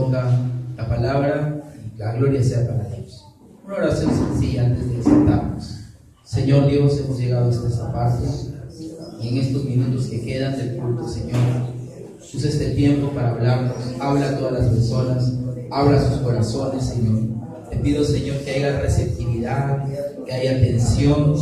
exponga la palabra y la gloria sea para Dios. Una oración sencilla antes de sentarnos. Señor Dios, hemos llegado hasta esta parte y en estos minutos que quedan del culto, Señor, usa este tiempo para hablarnos. Habla a todas las personas, habla a sus corazones, Señor. Te pido, Señor, que haya receptividad, que haya atención,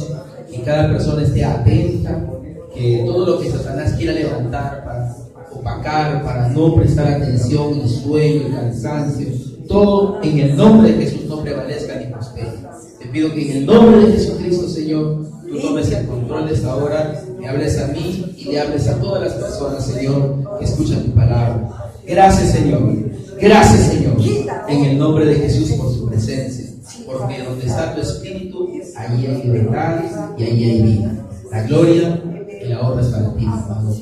que cada persona esté atenta, que todo lo que Satanás quiera levantar para opacar, para no prestar atención, el sueño, el cansancio, todo en el nombre de Jesús no prevalezca ni prospere. Te pido que en el nombre de Jesucristo, Señor, tú tomes el control de esta hora, me hables a mí y le hables a todas las personas, Señor, que escuchan tu palabra. Gracias, Señor. Gracias, Señor, en el nombre de Jesús por su presencia, porque donde está tu espíritu, ahí hay libertad y ahí hay vida. La gloria y la honra es para ti, amado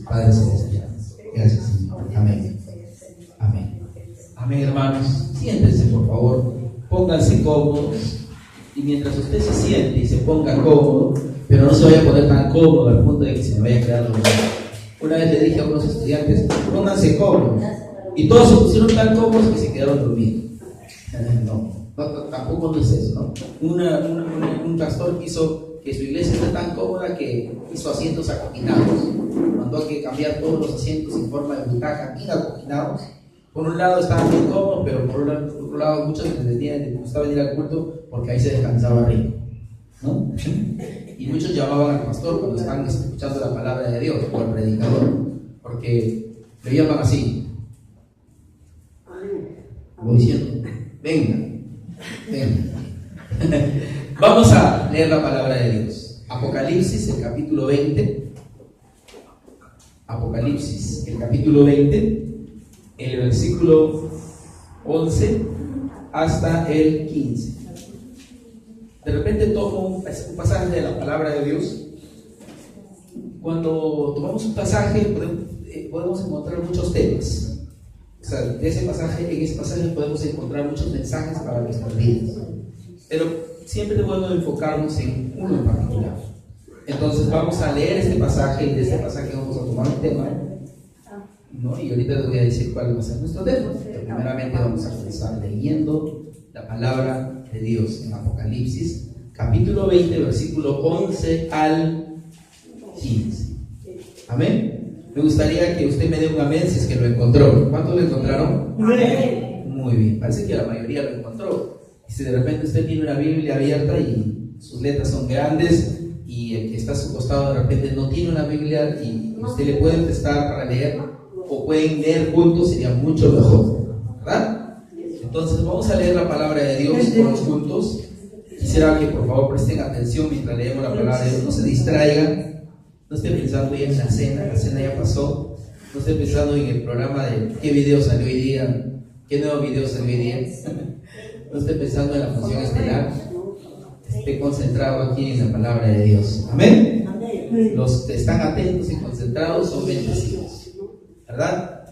Padre Celestial. Gracias, Señor. Amén. Amén. Amén, hermanos. Siéntense, por favor. Pónganse cómodos. Y mientras usted se siente y se ponga cómodo, pero no se vaya a poner tan cómodo al punto de que se me vaya a quedar dormido. Una vez le dije a unos estudiantes, pónganse cómodos. Y todos se pusieron tan cómodos que se quedaron dormidos. Tampoco no es eso, ¿no? Un pastor quiso que su iglesia esté tan cómoda que hizo asientos acoginados. Mandó a que cambiar todos los asientos en forma de butaca acoginados. Por un lado estaban muy cómodos, pero por otro lado muchos les gustaba venir al culto porque ahí se descansaba rico, ¿no? Y muchos llamaban al pastor cuando estaban escuchando la palabra de Dios, o al predicador, porque le llaman así, como diciendo, venga. Vamos a leer la palabra de Dios. Apocalipsis, el capítulo 20. Apocalipsis, el capítulo 20, el versículo 11 hasta el 15. De repente tomo un pasaje de la palabra de Dios. Cuando tomamos un pasaje podemos encontrar muchos temas. O sea, en ese pasaje podemos encontrar muchos mensajes para nuestras vidas. Pero siempre debemos enfocarnos en uno en particular. Entonces vamos a leer este pasaje y de este pasaje vamos a tomar un tema, ¿no? Y ahorita les voy a decir cuál va a ser nuestro tema. Pero primeramente vamos a empezar leyendo la palabra de Dios en Apocalipsis, capítulo 20, versículo 11 al 15. Amén. Me gustaría que usted me dé un amén si es que lo encontró. ¿Cuántos lo encontraron? Amén. Muy bien, parece que la mayoría lo encontró. Y si de repente usted tiene una Biblia abierta y sus letras son grandes y el que está a su costado de repente no tiene una Biblia y usted le puede prestar para leer o pueden leer juntos, sería mucho mejor, ¿verdad? Entonces vamos a leer la palabra de Dios todos juntos. Quisiera que por favor presten atención mientras leemos la palabra de Dios, no se distraigan. No esté pensando ya en la cena ya pasó. No esté pensando en el programa de qué video salió hoy día, qué nuevo video salió hoy día. No esté pensando en la función estelar. Esté concentrado aquí en la palabra de Dios. Amén. Los que están atentos y concentrados son bendecidos, ¿verdad?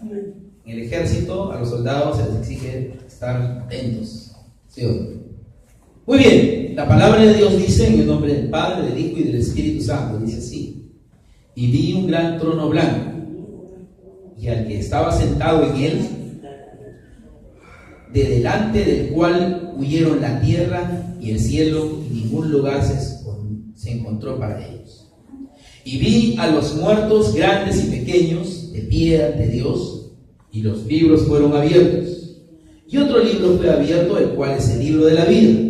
En el ejército a los soldados se les exige estar atentos, ¿sí o no? Muy bien, la palabra de Dios dice en el nombre del Padre, del Hijo y del Espíritu Santo, dice así: y vi un gran trono blanco, y al que estaba sentado en él, de delante del cual huyeron la tierra y el cielo, y ningún lugar se encontró para ellos. Y vi a los muertos grandes y pequeños de pie ante Dios, y los libros fueron abiertos. Y otro libro fue abierto, el cual es el libro de la vida.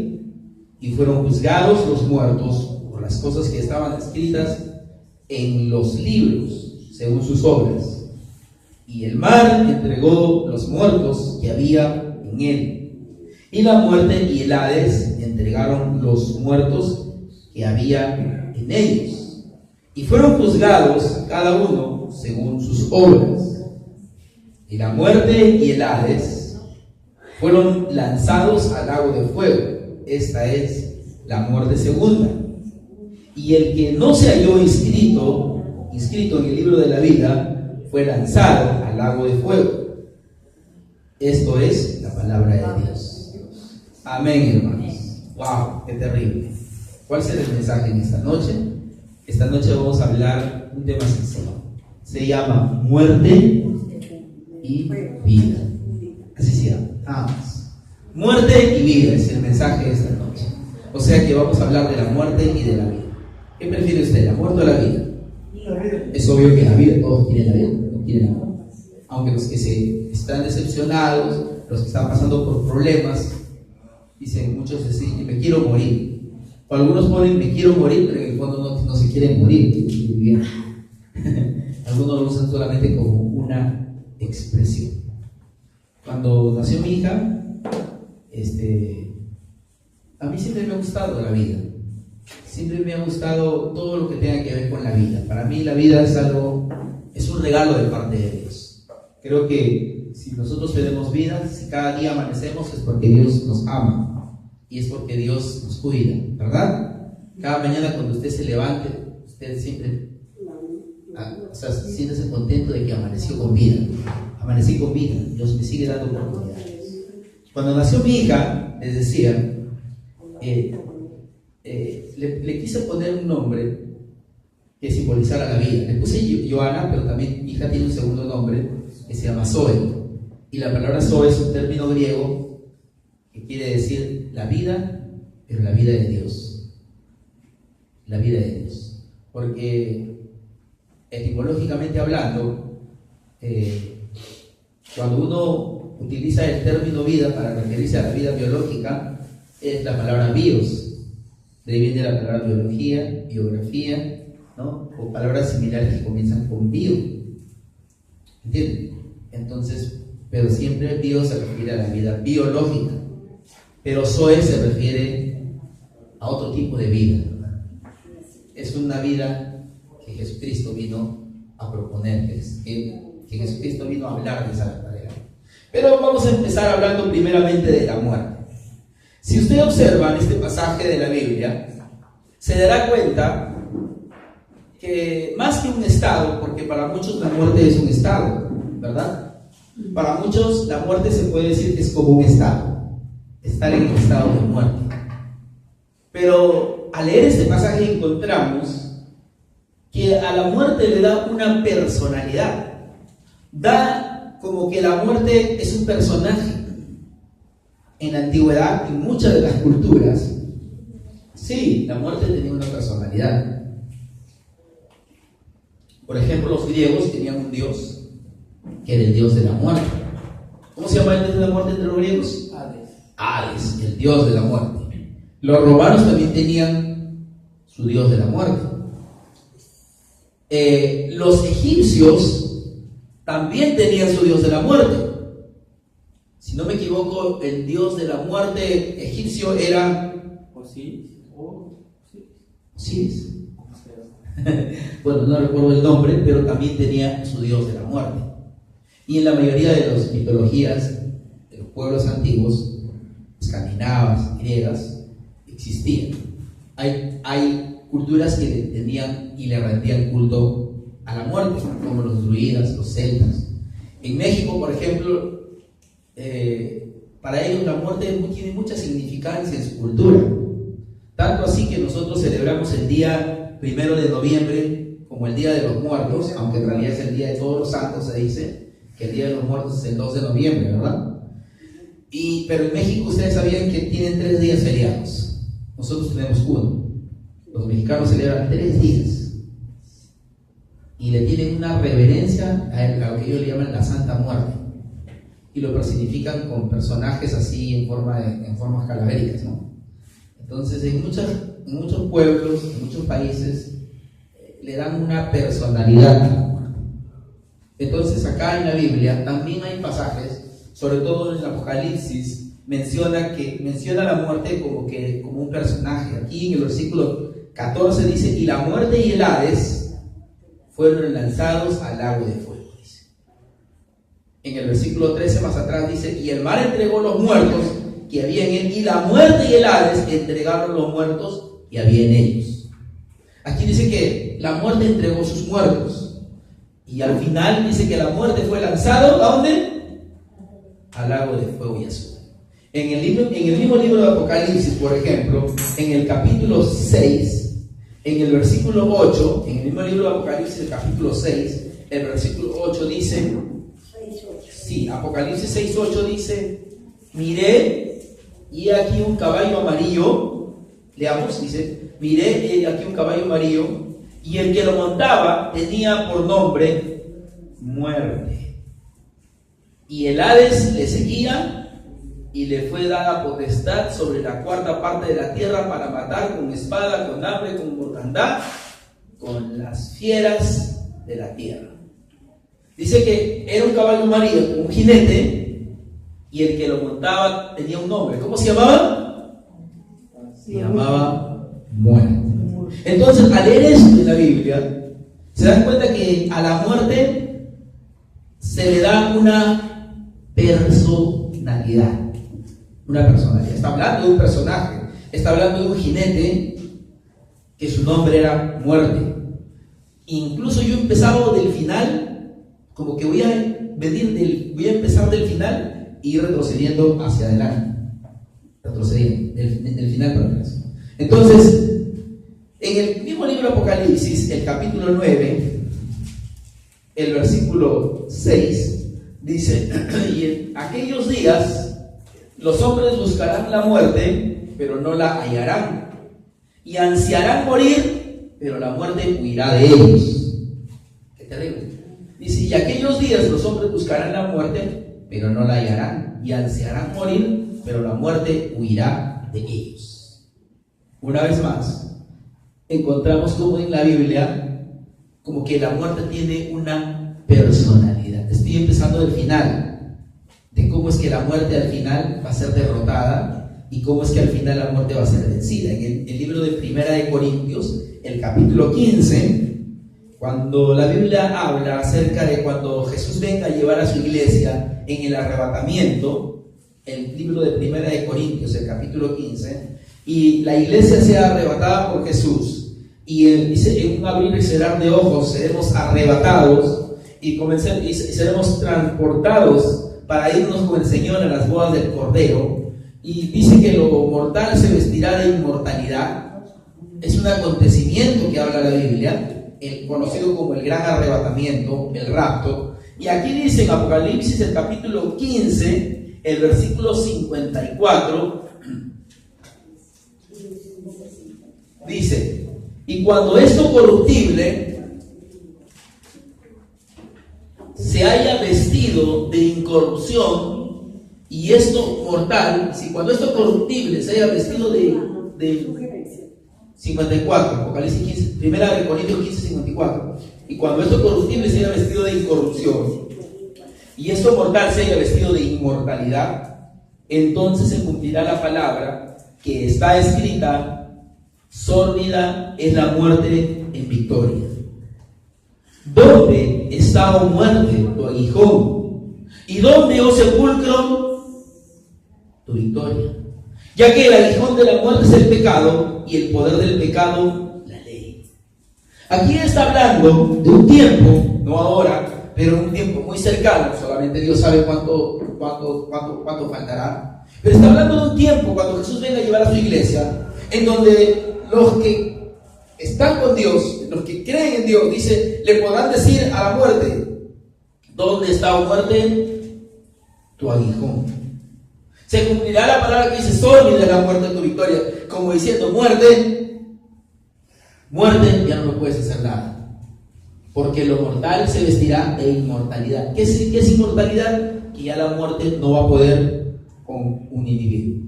Y fueron juzgados los muertos por las cosas que estaban escritas en los libros, según sus obras. Y el mar entregó los muertos que había en él. Y la muerte y el Hades entregaron los muertos que había en ellos. Y fueron juzgados cada uno según sus obras. Y la muerte y el Hades fueron lanzados al lago de fuego. Esta es la muerte segunda. Y el que no se halló inscrito en el libro de la vida fue lanzado al lago de fuego. Esto es la palabra de Dios. Amén, hermanos. Wow, qué terrible. ¿Cuál será el mensaje en esta noche? Esta noche vamos a hablar un tema sencillo. Se llama muerte y vida. Así sea, nada más. Muerte y vida es el mensaje de esta noche. O sea que vamos a hablar de la muerte y de la vida. ¿Qué prefiere usted, la muerte o la vida? Es obvio que la vida, todos quieren la vida, no quieren la muerte. Aunque los que se están decepcionados, los que están pasando por problemas, dicen, muchos dicen, me quiero morir. O algunos ponen, me quiero morir, pero en el fondo no se quieren morir. Algunos lo usan solamente como una expresión. Cuando nació mi hija, a mí siempre me ha gustado la vida. Siempre me ha gustado todo lo que tenga que ver con la vida. Para mí la vida es un regalo de parte de Dios. Creo que si nosotros tenemos vida, si cada día amanecemos, es porque Dios nos ama y es porque Dios nos cuida, ¿verdad? Cada mañana cuando usted se levante, usted siempre siéntese contento de que amaneció con vida. Amanecí con vida, Dios me sigue dando oportunidades. Cuando nació mi hija, les decía, le quise poner un nombre que simbolizara la vida. Le puse Joana, pero también mi hija tiene un segundo nombre que se llama Zoe. Y la palabra Zoe es un término griego que quiere decir la vida, pero la vida de Dios. La vida de Dios. Porque etimológicamente hablando, cuando uno utiliza el término vida para referirse a la vida biológica, es la palabra bios. De ahí viene la palabra biología, biografía, ¿no? O palabras similares que comienzan con bio. ¿Entienden? Entonces, pero siempre bio se refiere a la vida biológica. Pero Zoe se refiere a otro tipo de vida. Es una vida que Jesucristo vino a proponer, que Jesucristo vino a hablar de esa verdadera. Pero vamos a empezar hablando primeramente de la muerte. Si usted observa en este pasaje de la Biblia, se dará cuenta que más que un estado, porque para muchos la muerte es un estado, ¿verdad? Para muchos la muerte se puede decir que es como un estado, estar en el estado de muerte. Pero al leer este pasaje encontramos que a la muerte le da una personalidad, da como que la muerte es un personaje. En la antigüedad, en muchas de las culturas, sí, la muerte tenía una personalidad. Por ejemplo, los griegos tenían un dios, que era el dios de la muerte. ¿Cómo se llama el dios de la muerte entre los griegos? Hades, el dios de la muerte. Los romanos también tenían su dios de la muerte. Los egipcios también tenían su dios de la muerte. Si no me equivoco, el dios de la muerte egipcio era Osiris. Bueno, no recuerdo el nombre, pero también tenía su dios de la muerte. Y en la mayoría de las mitologías de los pueblos antiguos, escandinavas, griegas, existían. Hay culturas que tenían y le rendían culto a la muerte, como los druidas, los celtas. En México, por ejemplo, para ellos la muerte tiene mucha significancia en su cultura, tanto así que nosotros celebramos el día 1 de noviembre como el Día de los Muertos, aunque en realidad es el Día de Todos los Santos. Se dice que el Día de los Muertos es el 2 de noviembre, ¿verdad? Pero en México ustedes sabían que tienen 3 días feriados, nosotros tenemos uno. Los mexicanos celebran 3 días y le tienen una reverencia a lo que ellos le llaman la Santa Muerte, y lo personifican con personajes así en formas calavéricas, ¿no? Entonces en muchos pueblos, en muchos países le dan una personalidad a la muerte. Entonces acá en la Biblia también hay pasajes, sobre todo en el Apocalipsis, menciona la muerte como un personaje. Aquí en el versículo 14 dice: y la muerte y el Hades fueron lanzados al lago de fuego. En el versículo 13 más atrás dice: y el mar entregó los muertos que había en él, y la muerte y el Hades entregaron los muertos que había en ellos. Aquí dice que la muerte entregó sus muertos, y al final dice que la muerte fue lanzado ¿a dónde? Al lago de fuego y azufre. En el mismo libro de Apocalipsis, por ejemplo, en el capítulo 6, en el versículo 8, en el mismo libro de Apocalipsis, el capítulo 6, el versículo 8 dice: Sí, Apocalipsis 6:8 dice: miré y aquí un caballo amarillo. Leamos, dice: miré y aquí un caballo amarillo, y el que lo montaba tenía por nombre Muerte. Y el Hades le seguía, y le fue dada potestad sobre la cuarta parte de la tierra para matar con espada, con hambre, con mortandad, con las fieras de la tierra. Dice que era un caballo amarillo, un jinete, y el que lo montaba tenía un nombre. ¿Cómo se llamaba? Se llamaba Muerte. Entonces, al leer esto en la Biblia, se dan cuenta que a la muerte se le da una personalidad. Una personalidad. Está hablando de un personaje, está hablando de un jinete que su nombre era Muerte. Incluso yo he empezado del final, como que voy a empezar del final y ir retrocediendo hacia adelante. Retrocediendo, del final para atrás. Entonces, en el mismo libro Apocalipsis, el capítulo 9, el versículo 6, dice: y en aquellos días los hombres buscarán la muerte, pero no la hallarán, y ansiarán morir, pero la muerte huirá de ellos. Qué terrible. Dice: y aquellos días los hombres buscarán la muerte, pero no la hallarán, y ansiarán morir, pero la muerte huirá de ellos. Una vez más, encontramos como en la Biblia, como que la muerte tiene una personalidad. Estoy empezando del final, de cómo es que la muerte al final va a ser derrotada y cómo es que al final la muerte va a ser vencida. En el libro de Primera de Corintios, el capítulo 15, cuando la Biblia habla acerca de cuando Jesús venga a llevar a su iglesia en el arrebatamiento, el libro de Primera de Corintios, el capítulo 15, y la iglesia sea arrebatada por Jesús, y dice: en un abrir y cerrar de ojos seremos arrebatados y seremos transportados para irnos con el Señor a las bodas del Cordero. Y dice que lo mortal se vestirá de inmortalidad. Es un acontecimiento que habla la Biblia, el conocido como el gran arrebatamiento, el rapto. Y aquí dice en Apocalipsis, el capítulo 15, el versículo 54, dice: y cuando esto corruptible se haya vestido de incorrupción, y esto mortal, si cuando esto corruptible se haya vestido de 54, Apocalipsis 15, Primera de Corintios 15, 54, y cuando esto corruptible se haya vestido de incorrupción, y esto mortal se haya vestido de inmortalidad, entonces se cumplirá la palabra que está escrita: sórdida es la muerte en victoria. ¿Dónde está, oh muerte, tu aguijón? ¿Y dónde, oh sepulcro, tu victoria? Ya que el aguijón de la muerte es el pecado, y el poder del pecado, la ley. Aquí está hablando de un tiempo, no ahora, pero un tiempo muy cercano. Solamente Dios sabe cuánto faltará. Pero está hablando de un tiempo cuando Jesús venga a llevar a su iglesia, en donde los que están con Dios, los que creen en Dios, dice, le podrán decir a la muerte: ¿dónde está, oh muerte, tu aguijón? Se cumplirá la palabra que dice: sórdida es la muerte de tu victoria, como diciendo: muerte, ya no me puedes hacer nada, porque lo mortal se vestirá de inmortalidad. ¿Qué es inmortalidad? Que ya la muerte no va a poder con un individuo.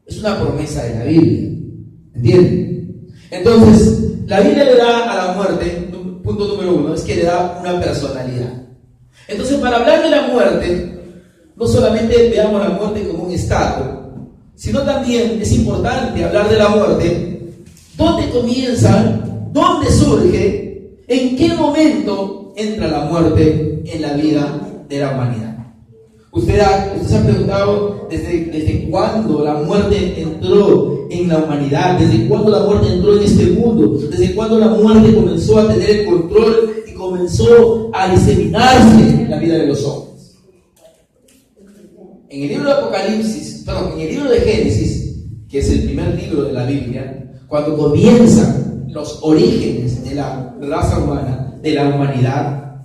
Es una promesa de la Biblia. ¿Entienden? Entonces, la Biblia le da a la muerte, punto número 1, es que le da una personalidad. Entonces, para hablar de la muerte, no solamente veamos la muerte como un estado, sino también es importante hablar de la muerte. ¿Dónde comienza? ¿Dónde surge? ¿En qué momento entra la muerte en la vida de la humanidad? Usted se ha preguntado desde cuándo la muerte entró en la humanidad, desde cuándo la muerte entró en este mundo, desde cuándo la muerte comenzó a tener el control y comenzó a diseminarse en la vida de los hombres. En el libro de Apocalipsis, en el libro de Génesis, que es el primer libro de la Biblia, cuando comienzan los orígenes de la raza humana, de la humanidad,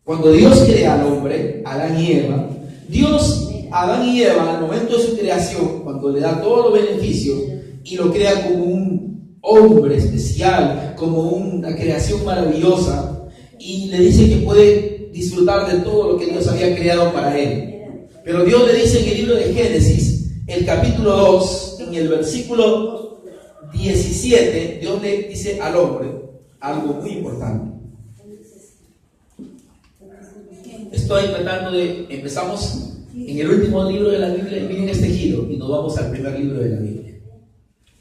cuando Dios crea al hombre, Adán y Eva, Dios, a Adán y Eva, al momento de su creación, cuando le da todos los beneficios y lo crea como un hombre especial, como una creación maravillosa, y le dice que puede disfrutar de todo lo que Dios había creado para él. Pero Dios le dice en el libro de Génesis, el capítulo 2, en el versículo 17, Dios le dice al hombre algo muy importante. Estoy tratando de... Empezamos en el último libro de la Biblia y miren este giro y nos vamos al primer libro de la Biblia.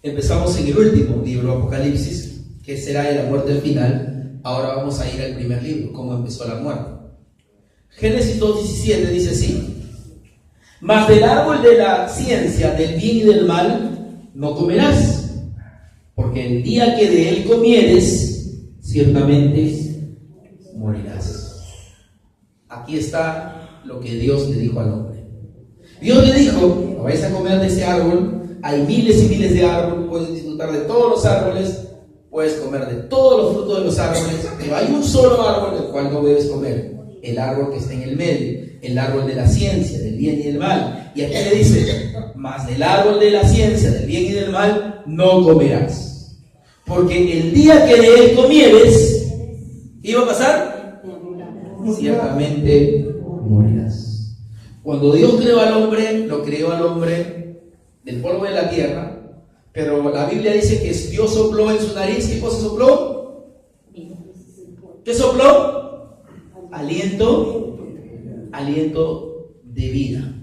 Empezamos en el último libro, Apocalipsis, que será de la muerte al final. Ahora vamos a ir al primer libro, cómo empezó la muerte. Génesis 2:17 dice así: mas del árbol de la ciencia del bien y del mal no comerás, porque el día que de él comieres, ciertamente morirás. Aquí está lo que Dios le dijo al hombre. Dios le dijo: no vayas a comer de ese árbol. Hay miles y miles de árboles, puedes disfrutar de todos los árboles, puedes comer de todos los frutos de los árboles, pero hay un solo árbol del cual no debes comer, el árbol que está en el medio, el árbol de la ciencia, del bien y del mal. Y aquí le dice: mas del árbol de la ciencia, del bien y del mal, no comerás, porque el día que de él comieres, ¿qué iba a pasar? Ciertamente morirás. Cuando Dios creó al hombre, lo creó al hombre del polvo de la tierra, pero la Biblia dice que Dios sopló en su nariz. ¿Qué cosa sopló? ¿Qué sopló? Aliento de vida.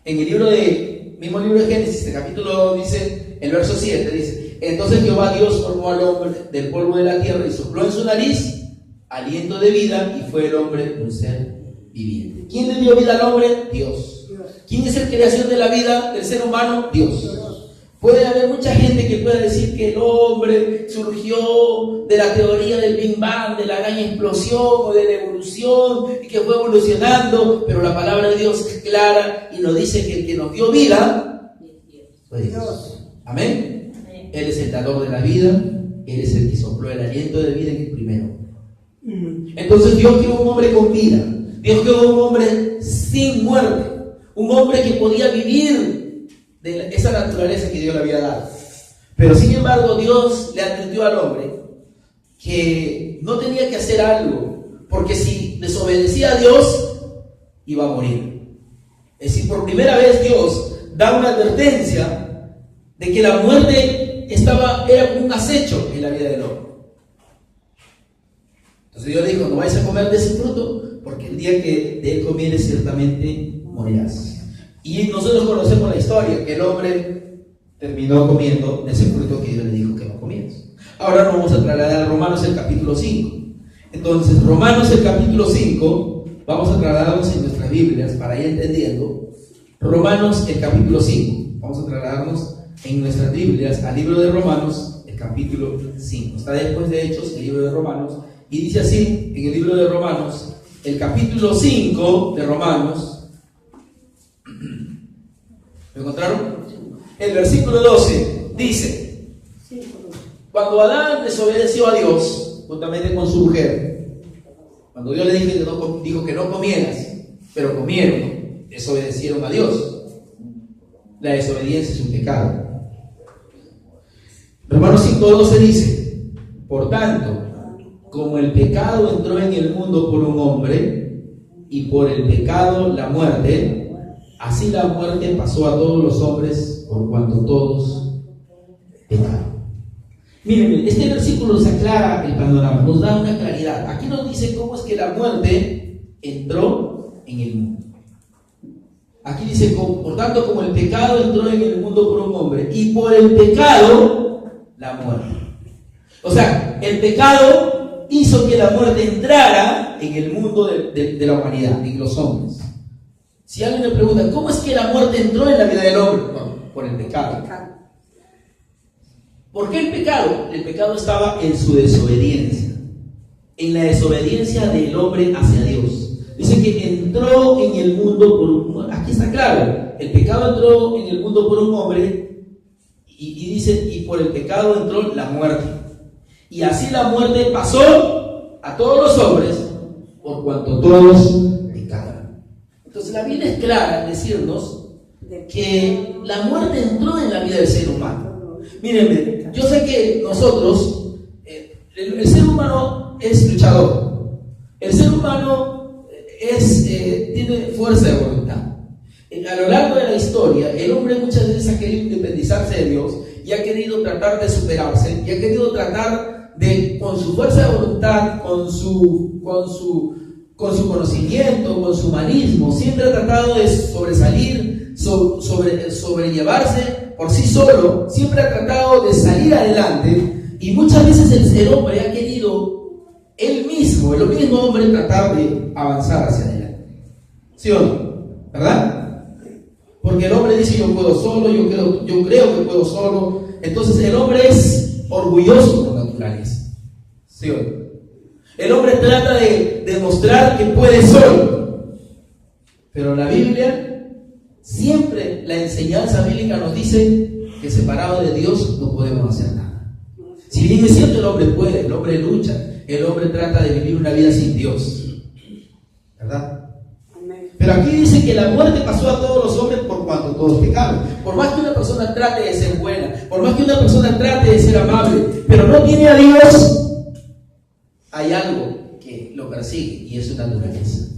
En el mismo libro de Génesis, el capítulo dice, el verso 7 dice: entonces Jehová Dios formó al hombre del polvo de la tierra y sopló en su nariz aliento de vida, y fue el hombre un ser viviente. ¿Quién le dio vida al hombre? Dios. ¿Quién es el creación de la vida del ser humano? Dios. Puede haber mucha gente que pueda decir que el hombre surgió de la teoría del Big Bang, de la gran explosión o de la evolución, y que fue evolucionando, pero la palabra de Dios es clara y nos dice que el que nos dio vida fue Dios. Amén. Él es el dador de la vida, Él es el que sopló el aliento de vida en el primero. Entonces Dios creó un hombre con vida, Dios creó un hombre sin muerte, un hombre que podía vivir de esa naturaleza que Dios le había dado. Pero sin embargo, Dios le advirtió al hombre que no tenía que hacer algo, porque si desobedecía a Dios, iba a morir. Es decir, por primera vez Dios da una advertencia de que la muerte era como un acecho en la vida del hombre. Entonces Dios le dijo: no vayas a comer de ese fruto, porque el día que de él comieres, ciertamente morirás. Y nosotros conocemos la historia, que el hombre terminó comiendo de ese fruto que Dios le dijo que no comieras. Ahora nos vamos a trasladar a Romanos el capítulo 5. Entonces, Romanos el capítulo 5, vamos a trasladarnos en nuestras Biblias para ir entendiendo. Romanos el capítulo 5, vamos a trasladarnos en nuestras Biblias al libro de Romanos, el capítulo 5. Está después de Hechos, el libro de Romanos, y dice así en el libro de Romanos, el capítulo 5 de Romanos. ¿Lo encontraron? El versículo 12 dice: cuando Adán desobedeció a Dios, juntamente con su mujer, cuando Dios le dijo que no comieras, pero comieron, desobedecieron a Dios. La desobediencia es un pecado. Romanos 5:12 dice: por tanto, como el pecado entró en el mundo por un hombre, y por el pecado la muerte, así la muerte pasó a todos los hombres, por cuanto todos pecaron. Miren, este versículo nos aclara el panorama, nos da una claridad. Aquí nos dice cómo es que la muerte entró en el mundo. Aquí dice: por tanto, como el pecado entró en el mundo por un hombre, y por el pecado la muerte. O sea, el pecado hizo que la muerte entrara en el mundo de la humanidad, en los hombres. Si alguien me pregunta: ¿cómo es que la muerte entró en la vida del hombre? Bueno, por el pecado. ¿Por qué el pecado? El pecado estaba en su desobediencia, en la desobediencia del hombre hacia Dios. Dice que entró en el mundo por un... Aquí está claro, el pecado entró en el mundo por un hombre, y dice: y por el pecado entró la muerte. Y así la muerte pasó a todos los hombres, por cuanto todos pecaron. Entonces la Biblia es clara en decirnos que la muerte entró en la vida del ser humano. Mírenme, yo sé que nosotros, el ser humano es luchador, el ser humano tiene fuerza de voluntad. A lo largo de la historia, el hombre muchas veces ha querido independizarse de Dios y ha querido tratar de superarse y ha querido tratar de, con su fuerza de voluntad, con su conocimiento, con su humanismo, siempre ha tratado de sobresalir, sobrellevarse por sí solo, siempre ha tratado de salir adelante, y muchas veces el hombre ha querido él mismo, el mismo hombre, tratar de avanzar hacia adelante. ¿Sí o no? ¿Verdad? Porque el hombre dice: yo puedo solo, yo creo que puedo solo. Entonces el hombre es orgulloso por naturaleza. ¿Sí o no? El hombre trata de demostrar que puede solo. Pero la Biblia, siempre la enseñanza bíblica nos dice que separado de Dios no podemos hacer nada. Si bien es cierto, el hombre puede, el hombre lucha, el hombre trata de vivir una vida sin Dios, ¿verdad? Pero aquí dice que la muerte pasó a todos los hombres por cuanto todos pecaron. Por más que una persona trate de ser buena, por más que una persona trate de ser amable, pero no tiene a Dios, hay algo que lo persigue, y es su naturaleza.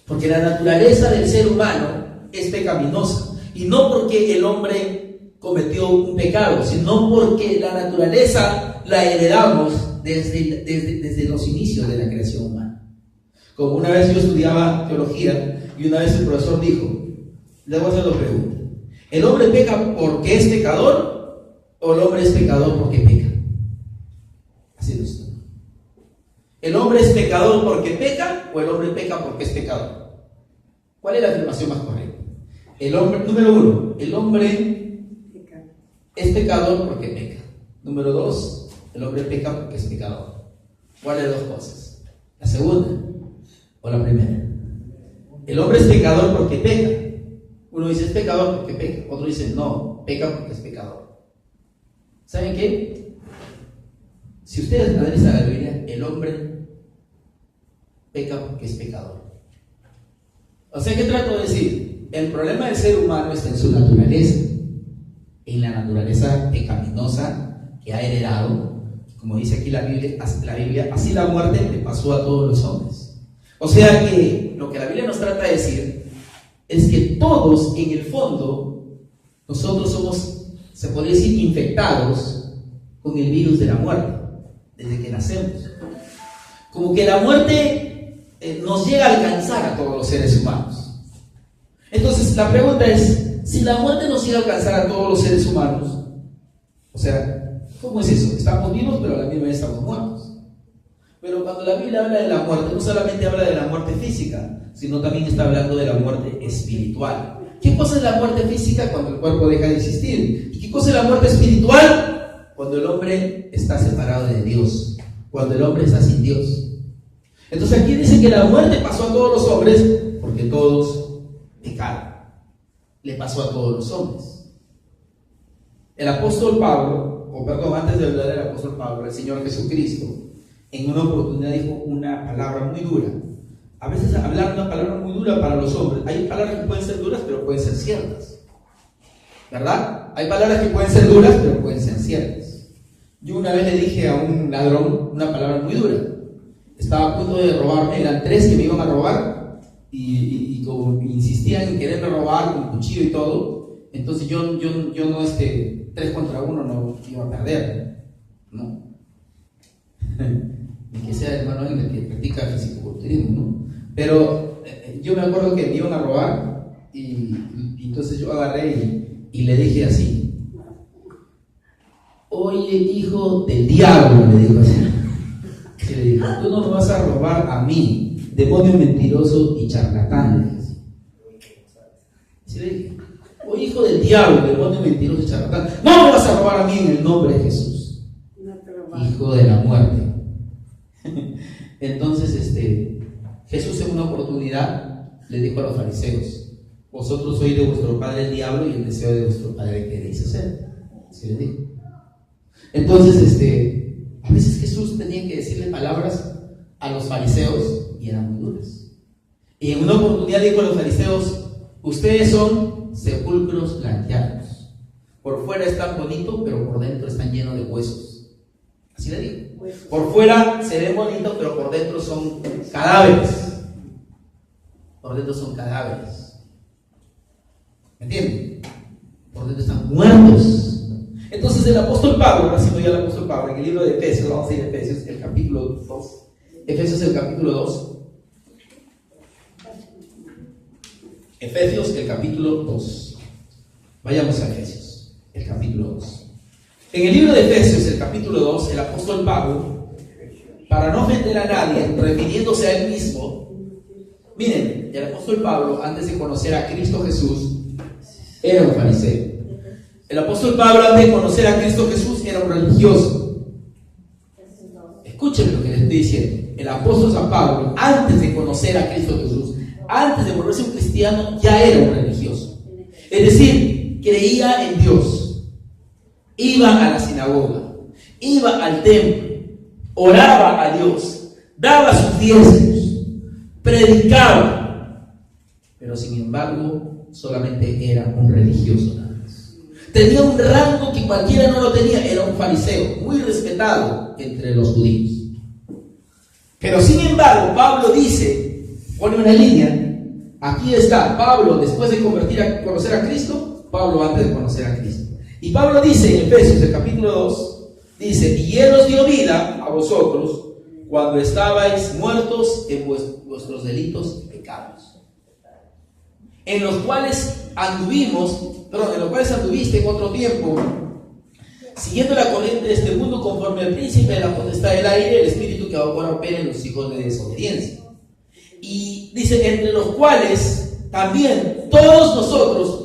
Porque la naturaleza del ser humano es pecaminosa, y no porque el hombre cometió un pecado, sino porque la naturaleza la heredamos desde los inicios de la creación humana. Como una vez yo estudiaba teología y una vez el profesor dijo: le voy a hacer dos preguntas. ¿El hombre peca porque es pecador o el hombre es pecador porque peca? Así lo estudió. ¿El hombre es pecador porque peca o el hombre peca porque es pecador? ¿Cuál es la afirmación más correcta? El hombre, número uno, el hombre es pecador porque peca. Número dos, el hombre peca porque es pecador. ¿Cuál de las dos cosas? ¿La segunda o la primera? El hombre es pecador porque peca. Uno dice: es pecador porque peca. Otro dice: no, peca porque es pecador. ¿Saben qué? Si ustedes analizan la Biblia, el hombre peca porque es pecador. O sea, ¿qué trato de decir? El problema del ser humano está en su naturaleza, en la naturaleza pecaminosa que ha heredado. Como dice aquí la Biblia, así la muerte le pasó a todos los hombres. O sea que lo que la Biblia nos trata de decir es que todos, en el fondo, nosotros somos, se podría decir, infectados con el virus de la muerte desde que nacemos. Como que la muerte nos llega a alcanzar a todos los seres humanos. Entonces la pregunta es: si la muerte nos llega a alcanzar a todos los seres humanos, o sea, ¿cómo es eso? Estamos vivos, pero a la misma vez estamos muertos. Pero cuando la Biblia habla de la muerte, no solamente habla de la muerte física, sino también está hablando de la muerte espiritual. ¿Qué cosa es la muerte física? Cuando el cuerpo deja de existir. ¿Y qué cosa es la muerte espiritual? Cuando el hombre está separado de Dios, cuando el hombre está sin Dios. Entonces aquí dice que la muerte pasó a todos los hombres porque todos pecaron. Le pasó a todos los hombres. El apóstol Pablo, antes de hablar del apóstol Pablo, el Señor Jesucristo, en una oportunidad dijo una palabra muy dura. A veces hablar una palabra muy dura para los hombres. Hay palabras que pueden ser duras, pero pueden ser ciertas, ¿verdad? Hay palabras que pueden ser duras, pero pueden ser ciertas. Yo una vez le dije a un ladrón una palabra muy dura. Estaba a punto de robarme, eran 3 que me iban a robar, y como insistían en quererme robar con cuchillo y todo, entonces yo no 3 contra 1 no iba a perder, ¿no? Ni que sea hermano en el que practica fisicoculturismo, ¿no? Pero yo me acuerdo que me iban a robar, y entonces yo agarré y le dije así: oye, hijo del diablo, le dijo así. Y le dijo: tú no me vas a robar a mí, demonio mentiroso y charlatán. Así le dije: oye, hijo del diablo, demonio mentiroso y charlatán, no me vas a robar a mí en el nombre de Jesús, hijo de la muerte. Entonces Jesús en una oportunidad le dijo a los fariseos: vosotros sois de vuestro padre el diablo y el deseo de vuestro padre queréis hacer. Así le dijo. Entonces a veces Jesús tenía que decirle palabras a los fariseos y eran muy duras. Y en una oportunidad dijo a los fariseos: ustedes son sepulcros blanqueados. Por fuera están bonitos, pero por dentro están llenos de huesos. Así le digo. Por fuera se ven bonitos, pero por dentro son cadáveres. Por dentro son cadáveres. ¿Me entienden? Por dentro están muertos. Entonces el apóstol Pablo, ahora sí voy al apóstol Pablo, en el libro de Efesios, vamos a ir a Efesios, el capítulo 2. Efesios, el capítulo 2. Efesios, el capítulo 2. Vayamos a Efesios, el capítulo 2. En el libro de Efesios, el capítulo 2, el apóstol Pablo, para no ofender a nadie, refiriéndose a él mismo, miren, el apóstol Pablo, antes de conocer a Cristo Jesús, era un fariseo. El apóstol Pablo, antes de conocer a Cristo Jesús, era un religioso. Escúchenme lo que les estoy diciendo. El apóstol San Pablo, antes de conocer a Cristo Jesús, antes de volverse un cristiano, ya era un religioso. Es decir, creía en Dios, iba a la sinagoga, iba al templo, oraba a Dios, daba sus diezmos, predicaba, pero sin embargo solamente era un religioso nada más. Tenía un rango que cualquiera no lo tenía, era un fariseo muy respetado entre los judíos. Pero sin embargo Pablo dice, pone una línea, aquí está Pablo después de conocer a Cristo, Pablo antes de conocer a Cristo. Y Pablo dice en Efesios, el capítulo 2, dice: y Él os dio vida a vosotros cuando estabais muertos en vuestros delitos y pecados, en los cuales anduviste en otro tiempo, siguiendo la corriente de este mundo, conforme al príncipe de la potestad del aire, el espíritu que ahora opera en los hijos de desobediencia. Y dice: entre los cuales también todos nosotros,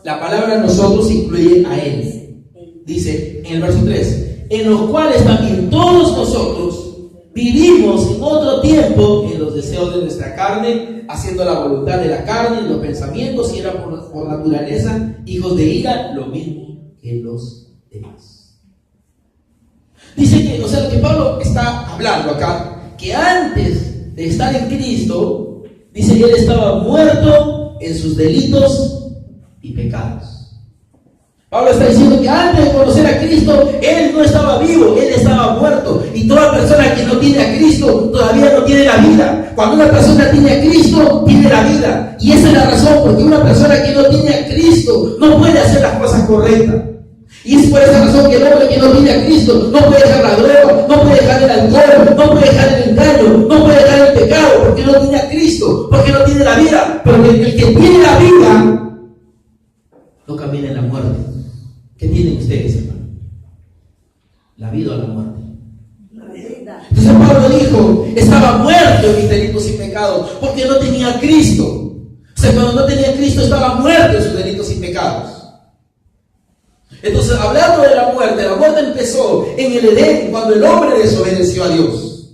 la palabra nosotros incluye a Él. Dice en el verso 3: en los cuales también todos nosotros vivimos en otro tiempo en los deseos de nuestra carne, haciendo la voluntad de la carne y los pensamientos, y era por naturaleza hijos de ira, lo mismo que los demás. Dice que, o sea, lo que Pablo está hablando acá, que antes de estar en Cristo, dice que él estaba muerto en sus delitos y pecados. Pablo está diciendo que antes de conocer a Cristo, él no estaba vivo, él estaba muerto. Y toda persona que no tiene a Cristo todavía no tiene la vida. Cuando una persona tiene a Cristo, tiene la vida. Y esa es la razón, porque una persona que no tiene a Cristo no puede hacer las cosas correctas. Y es por esa razón que el hombre que no tiene a Cristo no puede dejar la droga, no puede dejar el alcohol, no puede dejar el engaño, no puede dejar el pecado, porque no tiene a Cristo, porque no tiene la vida. Pero el que tiene la vida no camina en la muerte. ¿Qué tienen ustedes, hermano? ¿La vida o la muerte? La vida. Entonces Pablo dijo: estaba muerto en mis delitos y pecados, porque no tenía a Cristo. O sea, cuando no tenía a Cristo estaba muerto en sus delitos y pecados. Entonces, hablando de la muerte empezó en el Edén, cuando el hombre desobedeció a Dios.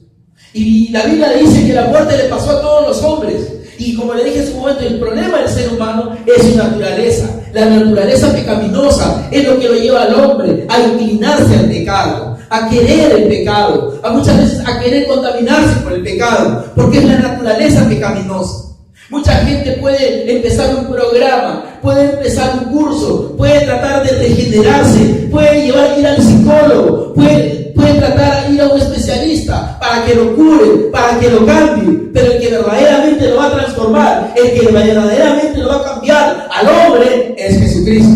Y la Biblia dice que la muerte le pasó a todos los hombres. Y como le dije en su momento, el problema del ser humano es su naturaleza. La naturaleza pecaminosa es lo que lo lleva al hombre a inclinarse al pecado, a querer el pecado, a muchas veces a querer contaminarse por el pecado, porque es la naturaleza pecaminosa. Mucha gente puede empezar un programa, puede empezar un curso, puede tratar de regenerarse, puede ir al psicólogo, puede tratar de ir a un especialista para que lo cure, para que lo cambie, pero el que verdaderamente lo va a transformar, el que verdaderamente lo va a cambiar al hombre es Jesucristo.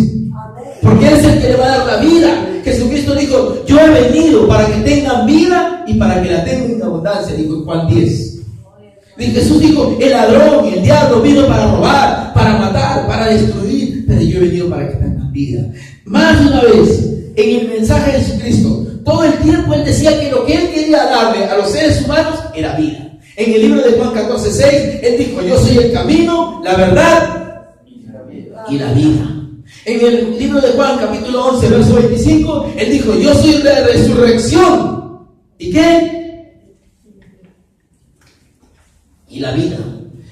Porque Él es el que le va a dar la vida. Jesucristo dijo: yo he venido para que tengan vida y para que la tengan en abundancia, dijo en Juan 10. Jesús dijo: el ladrón y el diablo vino para robar, para matar, para destruir, pero yo he venido para que tengan vida. Más de una vez, en el mensaje de Jesucristo, todo el tiempo Él decía que lo que Él quería darle a los seres humanos era vida. En el libro de Juan 14:6, Él dijo: yo soy el camino, la verdad y la vida. En el libro de Juan capítulo 11, verso 25, Él dijo: yo soy la resurrección. ¿Y qué? Y la vida.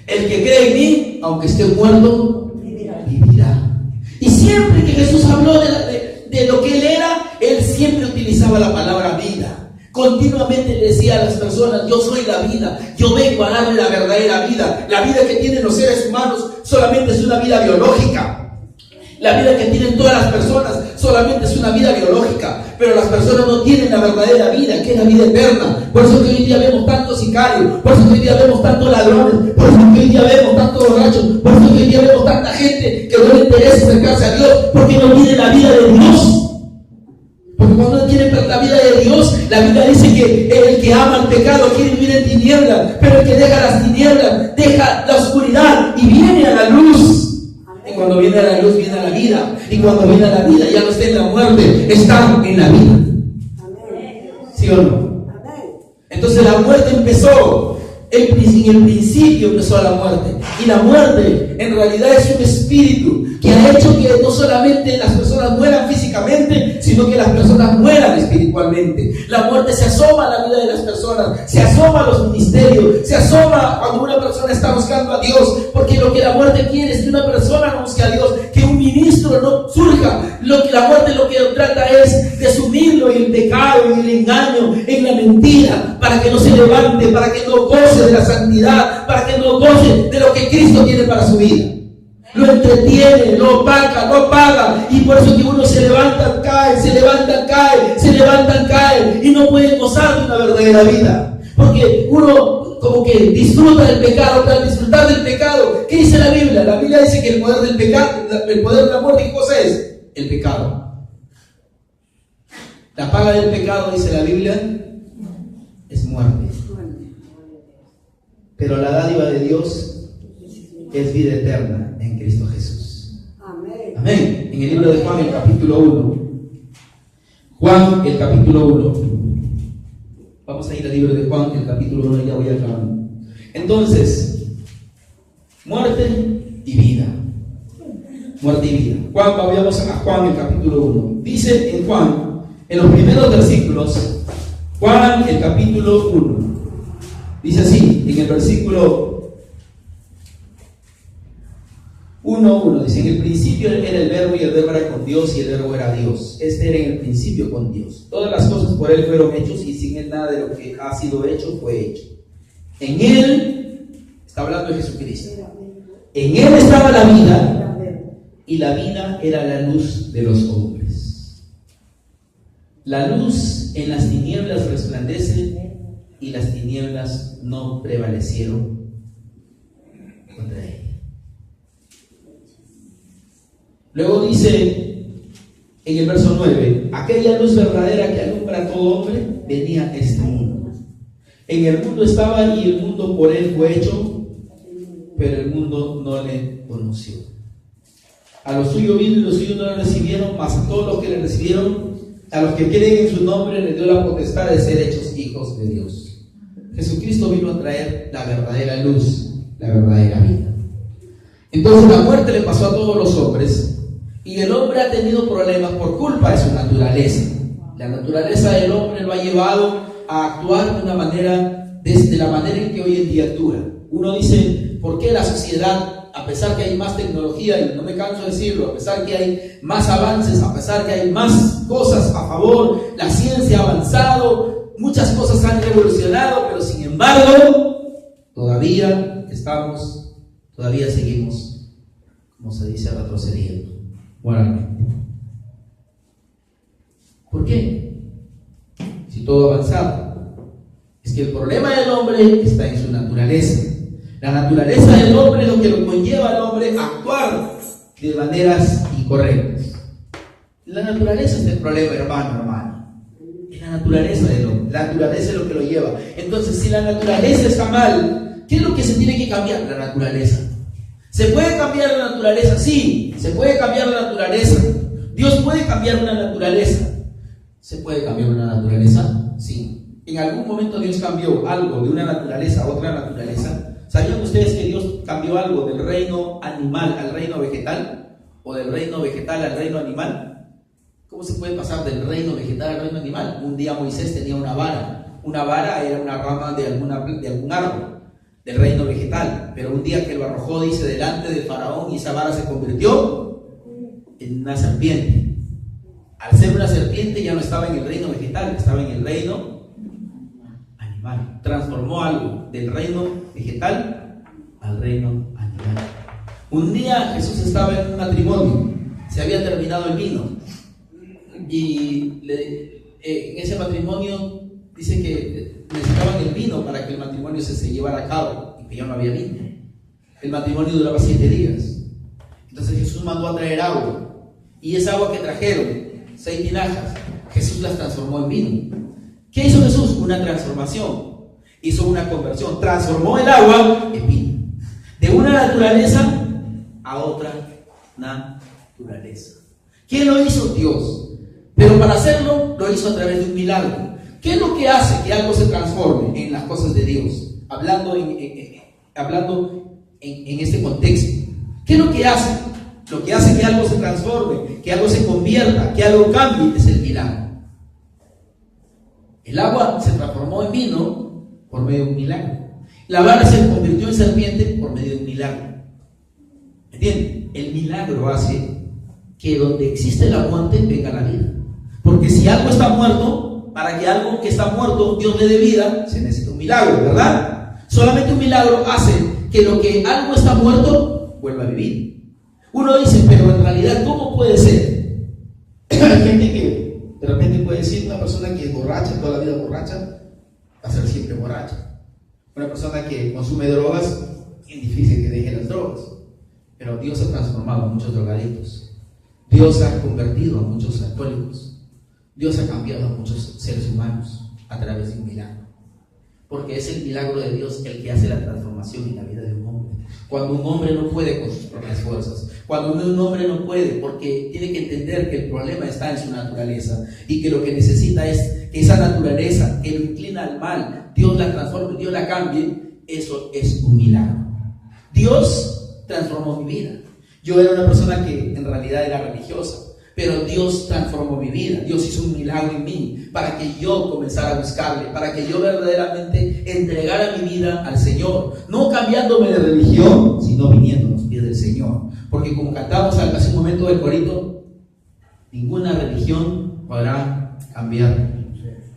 El que cree en mí, aunque esté muerto, vivirá. Y siempre que Jesús habló de lo que Él era, Él siempre utilizaba la palabra vida. Con continuamente le decía a las personas: yo soy la vida, yo vengo a darle la verdadera vida. La vida que tienen los seres humanos solamente es una vida biológica. La vida que tienen todas las personas solamente es una vida biológica, pero las personas no tienen la verdadera vida, que es la vida eterna. Por eso que hoy día vemos tantos sicarios, por eso que hoy día vemos tantos ladrones, por eso que hoy día vemos tantos borrachos, por eso que hoy día vemos tanta gente que no le interesa acercarse a Dios, porque no tiene la vida de Dios. Porque cuando no tiene la vida de Dios, la Biblia dice que el que ama el pecado quiere vivir en tinieblas, pero el que deja las tinieblas deja la oscuridad y viene a la luz. Y cuando viene a la luz, viene a la vida. Y cuando viene a la vida, ya no está en la muerte, está en la vida. ¿Sí o no? Entonces la muerte empezó. En el principio empezó la muerte. Y la muerte en realidad es un espíritu que ha hecho que no solamente las personas mueran físicamente, sino que las personas mueran espiritualmente. La muerte se asoma a la vida de las personas, se asoma a los ministerios, se asoma cuando una persona está buscando a Dios, porque lo que la muerte quiere es que una persona no busque a Dios, que un ministro no surja. La muerte lo que trata es de sumirlo en el pecado, en el engaño, en la mentira, para que no se levante, para que no goce de la santidad, para que no goce de lo que Cristo tiene para su vida. Lo entretiene, lo opaca, lo paga, y por eso que uno se levanta, cae, se levanta, cae, se levanta, cae, y no puede gozar de una verdadera vida, porque uno como que disfruta del pecado. Pero al disfrutar del pecado, ¿qué dice la Biblia? La Biblia dice que el poder del pecado, el poder de la muerte, ¿qué cosa es? El pecado. La paga del pecado, dice la Biblia, es muerte. Pero la dádiva de Dios es vida eterna en Cristo Jesús. Amén. Amén. En el libro de Juan, el capítulo 1. Juan, el capítulo 1. Vamos a ir al libro de Juan, el capítulo 1, y ya voy a acabar. Entonces, muerte y vida. Muerte y vida. Juan, vayamos a Juan, el capítulo 1. Dice en Juan, en los primeros versículos, Juan, el capítulo 1. Dice así, en el versículo 1:1, dice: en el principio era el verbo, y el verbo era con Dios, y el verbo era Dios. Este era en el principio con Dios. Todas las cosas por Él fueron hechos, y sin Él nada de lo que ha sido hecho fue hecho. En Él, está hablando de Jesucristo, en Él estaba la vida, y la vida era la luz de los hombres. La luz en las tinieblas resplandece, y las tinieblas no prevalecieron contra ella. Luego dice en el verso 9: aquella luz verdadera que alumbra a todo hombre venía a este mundo. En el mundo estaba, y el mundo por él fue hecho, pero el mundo no le conoció. A los suyos vino, y los suyos no le recibieron, mas a todos los que le recibieron, a los que creen en su nombre, les dio la potestad de ser hechos hijos de Dios. Jesucristo vino a traer la verdadera luz, la verdadera vida. Entonces la muerte le pasó a todos los hombres, y el hombre ha tenido problemas por culpa de su naturaleza. La naturaleza del hombre lo ha llevado a actuar de una manera, desde la manera en que hoy en día actúa. Uno dice: ¿por qué la sociedad, a pesar que hay más tecnología, y no me canso de decirlo, a pesar que hay más avances, a pesar que hay más cosas a favor, la ciencia ha avanzado, muchas cosas han revolucionado, pero sin embargo todavía seguimos, como se dice, retrocediendo moralmente? ¿Por qué? Si todo ha avanzado, es que el problema del hombre está en su naturaleza. La naturaleza del hombre es lo que lo conlleva al hombre a actuar de maneras incorrectas. La naturaleza es el problema, hermano. Es la naturaleza del hombre. La naturaleza es lo que lo lleva. Entonces, si la naturaleza está mal, ¿qué es lo que se tiene que cambiar? La naturaleza. ¿Se puede cambiar la naturaleza? Sí, se puede cambiar la naturaleza. Dios puede cambiar una naturaleza. ¿Se puede cambiar una naturaleza? Sí. En algún momento Dios cambió algo de una naturaleza a otra naturaleza. ¿Sabían ustedes que Dios cambió algo del reino animal al reino vegetal? ¿O del reino vegetal al reino animal? ¿Cómo se puede pasar del reino vegetal al reino animal? Un día Moisés tenía una vara. Una vara era una rama de algún árbol del reino vegetal, pero un día que lo arrojó, dice, delante de Faraón, y esa vara se convirtió en una serpiente. Al ser una serpiente ya no estaba en el reino vegetal, estaba en el reino animal. Transformó algo del reino vegetal al reino animal. Un día Jesús estaba en un matrimonio, se había terminado el vino y en ese matrimonio dice que necesitaban el vino para que el matrimonio se llevara a cabo y que ya no había vino. El matrimonio duraba 7 días. Entonces Jesús mandó a traer agua y esa agua que trajeron, 6 tinajas, Jesús las transformó en vino. ¿Qué hizo Jesús? Una transformación, hizo una conversión, transformó el agua en vino, de una naturaleza a otra naturaleza. ¿Quién lo hizo? Dios. Pero para hacerlo, lo hizo a través de un milagro. ¿Qué es lo que hace que algo se transforme en las cosas de Dios? Hablando en este contexto. ¿Qué es lo que hace? Lo que hace que algo se transforme, que algo se convierta, que algo cambie, es el milagro. El agua se transformó en vino por medio de un milagro. La vara se convirtió en serpiente por medio de un milagro. ¿Entienden? El milagro hace que donde existe la muerte venga la vida. Porque si algo está muerto, para que algo que está muerto Dios le dé vida, se necesita un milagro, ¿verdad? Solamente un milagro hace que lo que algo está muerto vuelva a vivir. Uno dice, pero en realidad, ¿cómo puede ser? Hay gente que de repente puede decir, una persona que es borracha, toda la vida borracha, va a ser siempre borracha. Una persona que consume drogas, es difícil que deje las drogas. Pero Dios ha transformado a muchos drogadictos. Dios ha convertido a muchos alcohólicos. Dios ha cambiado a muchos seres humanos a través de un milagro. Porque es el milagro de Dios el que hace la transformación en la vida de un hombre. Cuando un hombre no puede con sus propias fuerzas, cuando un hombre no puede, porque tiene que entender que el problema está en su naturaleza y que lo que necesita es que esa naturaleza que lo inclina al mal, Dios la transforme, Dios la cambie. Eso es un milagro. Dios transformó mi vida. Yo era una persona que en realidad era religiosa, pero Dios transformó mi vida. Dios hizo un milagro en mí para que yo comenzara a buscarle, para que yo verdaderamente entregara mi vida al Señor, no cambiándome de religión, sino viniendo a los pies del Señor. Porque como cantamos hace un momento del corito, ninguna religión podrá cambiar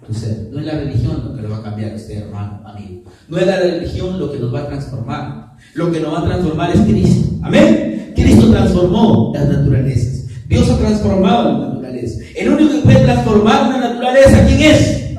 tu ser. No es la religión lo que lo va a cambiar a usted, hermano, amigo. No es la religión lo que nos va a transformar. Lo que nos va a transformar es Cristo. Amén. Cristo transformó las naturalezas. Dios ha transformado la naturaleza. El único que puede transformar una naturaleza, ¿quién es?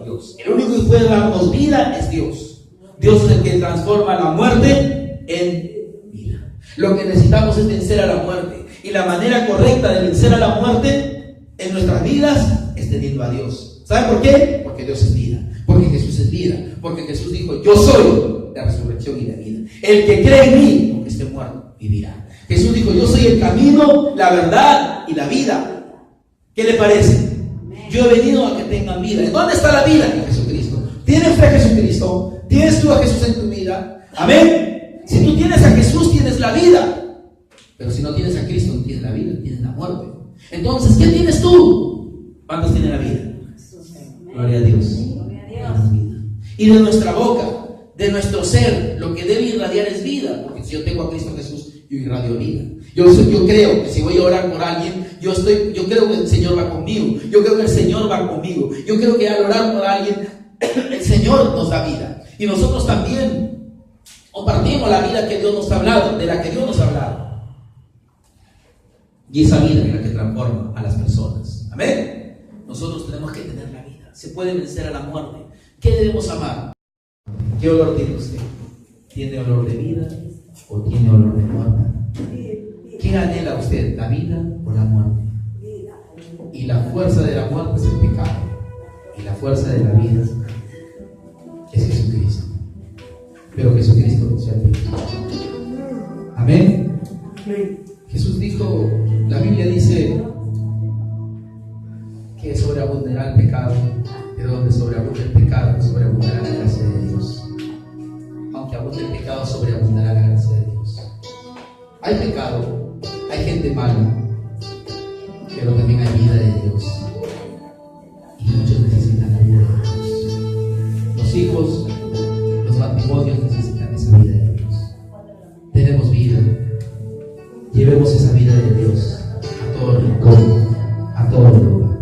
Dios. El único que puede darnos vida es Dios. Dios es el que transforma la muerte en vida. Lo que necesitamos es vencer a la muerte. Y la manera correcta de vencer a la muerte en nuestras vidas es teniendo a Dios. ¿Saben por qué? Porque Dios es vida. Porque Jesús es vida. Porque Jesús dijo, yo soy la resurrección y la vida. El que cree en mí, aunque esté muerto, vivirá. Jesús dijo, yo soy el camino, la verdad y la vida. ¿Qué le parece? Yo he venido a que tengan vida. ¿En dónde está la vida? En Jesucristo. ¿Tienes fe a Jesucristo? ¿Tienes tú a Jesús en tu vida? Amén. Si tú tienes a Jesús, tienes la vida. Pero si no tienes a Cristo, no tienes la vida, tienes la muerte. Entonces, ¿qué tienes tú? ¿Cuántos tienen la vida? Gloria a Dios. Y de nuestra boca, de nuestro ser, lo que debe irradiar es vida. Porque si yo tengo a Cristo Jesús, yo irradio vida. Yo creo que si voy a orar por alguien, yo creo que el Señor va conmigo. Yo creo que el Señor va conmigo. Yo creo que al orar por alguien, el Señor nos da vida. Y nosotros también compartimos la vida que Dios nos ha hablado, de la que Dios nos ha hablado. Y esa vida es la que transforma a las personas. Amén. Nosotros tenemos que tener la vida. Se puede vencer a la muerte. ¿Qué debemos amar? ¿Qué olor tiene usted? ¿Tiene olor de vida o tiene olor de muerte? ¿Qué anhela usted? ¿La vida o la muerte? Y la fuerza de la muerte es el pecado. Y la fuerza de la vida es Jesucristo. Pero Jesucristo no se ha dicho. Amén. Jesús dijo, la Biblia dice que sobreabundará el pecado. De donde sobreabunda el pecado, sobreabundará la gracia de Dios. Aunque abunde el pecado, sobreabundará la gracia de Dios. Hay pecado, hay gente mala, pero también hay vida de Dios. Y muchos necesitan la vida de Dios. Los hijos, los matrimonios necesitan esa vida de Dios. Tenemos vida. Llevemos esa vida de Dios a todo rincón, a todo lugar.